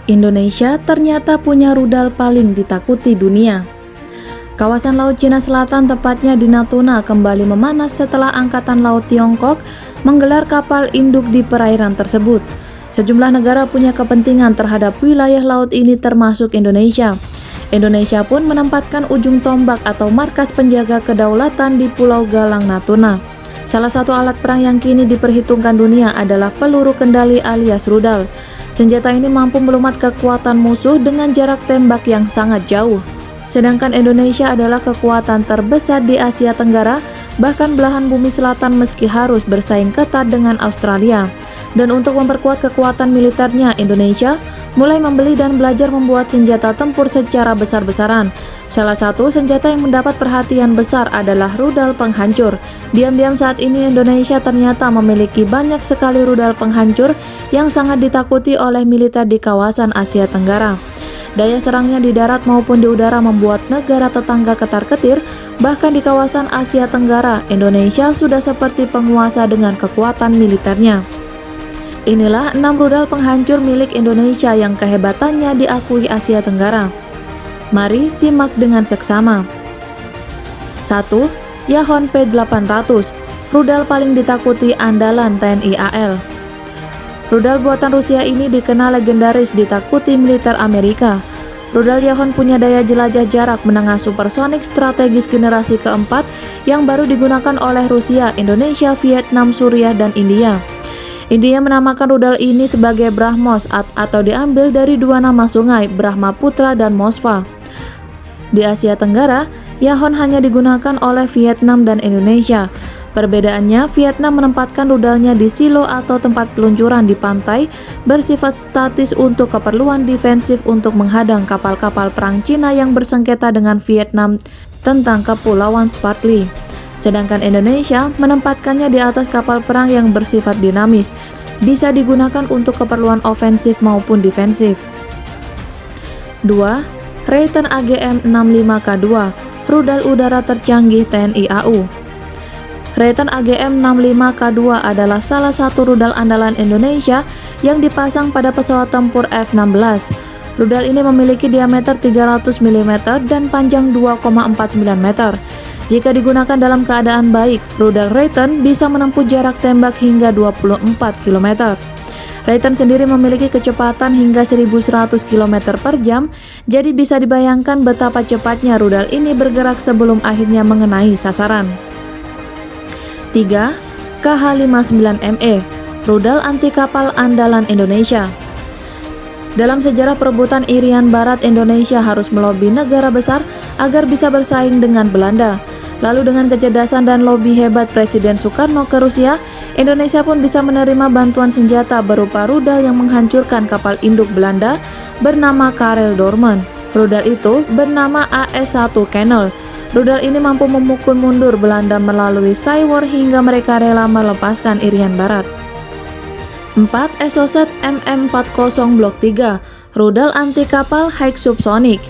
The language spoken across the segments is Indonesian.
Indonesia ternyata punya rudal paling ditakuti dunia. Kawasan Laut Cina Selatan, tepatnya di Natuna, kembali memanas setelah Angkatan Laut Tiongkok menggelar kapal induk di perairan tersebut. Sejumlah negara punya kepentingan terhadap wilayah laut ini termasuk Indonesia. Indonesia pun menempatkan ujung tombak atau markas penjaga kedaulatan di Pulau Galang, Natuna. Salah satu alat perang yang kini diperhitungkan dunia adalah peluru kendali alias rudal. Senjata ini mampu melumat kekuatan musuh dengan jarak tembak yang sangat jauh. Sedangkan Indonesia adalah kekuatan terbesar di Asia Tenggara, bahkan belahan bumi selatan, meski harus bersaing ketat dengan Australia. Dan untuk memperkuat kekuatan militernya, Indonesia mulai membeli dan belajar membuat senjata tempur secara besar-besaran. Salah satu senjata yang mendapat perhatian besar adalah rudal penghancur. Diam-diam saat ini Indonesia ternyata memiliki banyak sekali rudal penghancur yang sangat ditakuti oleh militer di kawasan Asia Tenggara. Daya serangnya di darat maupun di udara membuat negara tetangga ketar-ketir. Bahkan di kawasan Asia Tenggara, Indonesia sudah seperti penguasa dengan kekuatan militernya. Inilah 6 rudal penghancur milik Indonesia yang kehebatannya diakui Asia Tenggara. Mari simak dengan seksama. 1. Yahon P-800, rudal paling ditakuti andalan TNI AL. Rudal buatan Rusia ini dikenal legendaris ditakuti militer Amerika. Rudal Yahon punya daya jelajah jarak menengah supersonik strategis generasi keempat yang baru digunakan oleh Rusia, Indonesia, Vietnam, Suriah, dan India. India menamakan rudal ini sebagai Brahmos atau diambil dari dua nama sungai, Brahmaputra dan Moskva. Di Asia Tenggara, Yahon hanya digunakan oleh Vietnam dan Indonesia. Perbedaannya, Vietnam menempatkan rudalnya di silo atau tempat peluncuran di pantai bersifat statis untuk keperluan defensif untuk menghadang kapal-kapal perang Cina yang bersengketa dengan Vietnam tentang Kepulauan Spratly. Sedangkan Indonesia menempatkannya di atas kapal perang yang bersifat dinamis, bisa digunakan untuk keperluan ofensif maupun defensif. 2. Raytheon AGM-65K2, rudal udara tercanggih TNI AU. Raytheon AGM-65K2 adalah salah satu rudal andalan Indonesia yang dipasang pada pesawat tempur F-16. Rudal ini memiliki diameter 300 mm dan panjang 2,49 meter. Jika digunakan dalam keadaan baik, rudal Raytheon bisa menempuh jarak tembak hingga 24 km. Raytheon sendiri memiliki kecepatan hingga 1100 km per jam, jadi bisa dibayangkan betapa cepatnya rudal ini bergerak sebelum akhirnya mengenai sasaran. 3. KH-59ME, rudal anti kapal andalan Indonesia. Dalam sejarah perebutan Irian Barat, Indonesia harus melobi negara besar agar bisa bersaing dengan Belanda. Lalu dengan kecerdasan dan lobi hebat Presiden Soekarno ke Rusia, Indonesia pun bisa menerima bantuan senjata berupa rudal yang menghancurkan kapal induk Belanda bernama Karel Dorman. Rudal itu bernama AS-1 Cannel. Rudal ini mampu memukul mundur Belanda melalui Saiwar hingga mereka rela melepaskan Irian Barat. 4. Exocet MM-40 Blok 3, rudal anti kapal high subsonic.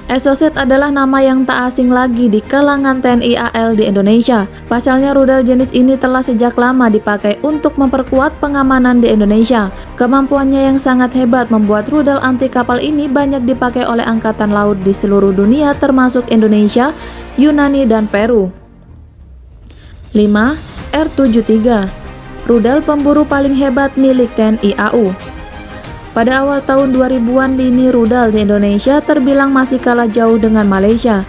Exocet adalah nama yang tak asing lagi di kalangan TNI AL di Indonesia. Pasalnya rudal jenis ini telah sejak lama dipakai untuk memperkuat pengamanan di Indonesia. Kemampuannya yang sangat hebat membuat rudal anti kapal ini banyak dipakai oleh angkatan laut di seluruh dunia termasuk Indonesia, Yunani, dan Peru. 5. R-73, rudal pemburu paling hebat milik TNI AU. Pada awal tahun 2000-an, lini rudal di Indonesia terbilang masih kalah jauh dengan Malaysia.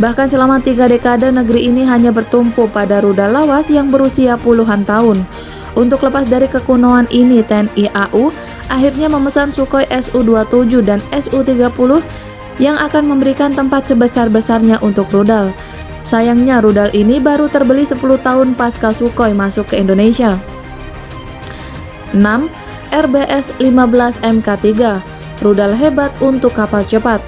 Bahkan selama 3 dekade negeri ini hanya bertumpu pada rudal lawas yang berusia puluhan tahun. Untuk lepas dari kekunoan ini, TNI AU akhirnya memesan Sukhoi Su-27 dan Su-30 yang akan memberikan tempat sebesar-besarnya untuk rudal. Sayangnya rudal ini baru terbeli 10 tahun pasca Sukhoi masuk ke Indonesia. 6. RBS 15 MK3, rudal hebat untuk kapal cepat.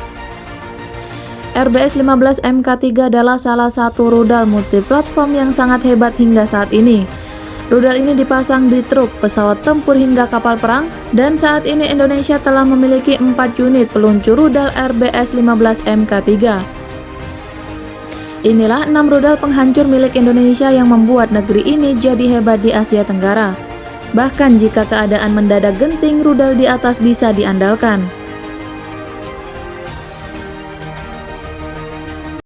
RBS 15 MK3 adalah salah satu rudal multiplatform yang sangat hebat hingga saat ini. Rudal ini dipasang di truk, pesawat tempur hingga kapal perang, dan saat ini Indonesia telah memiliki 4 unit peluncur rudal RBS 15 MK3. Inilah 6 rudal penghancur milik Indonesia yang membuat negeri ini jadi hebat di Asia Tenggara. Bahkan jika keadaan mendadak genting, rudal di atas bisa diandalkan.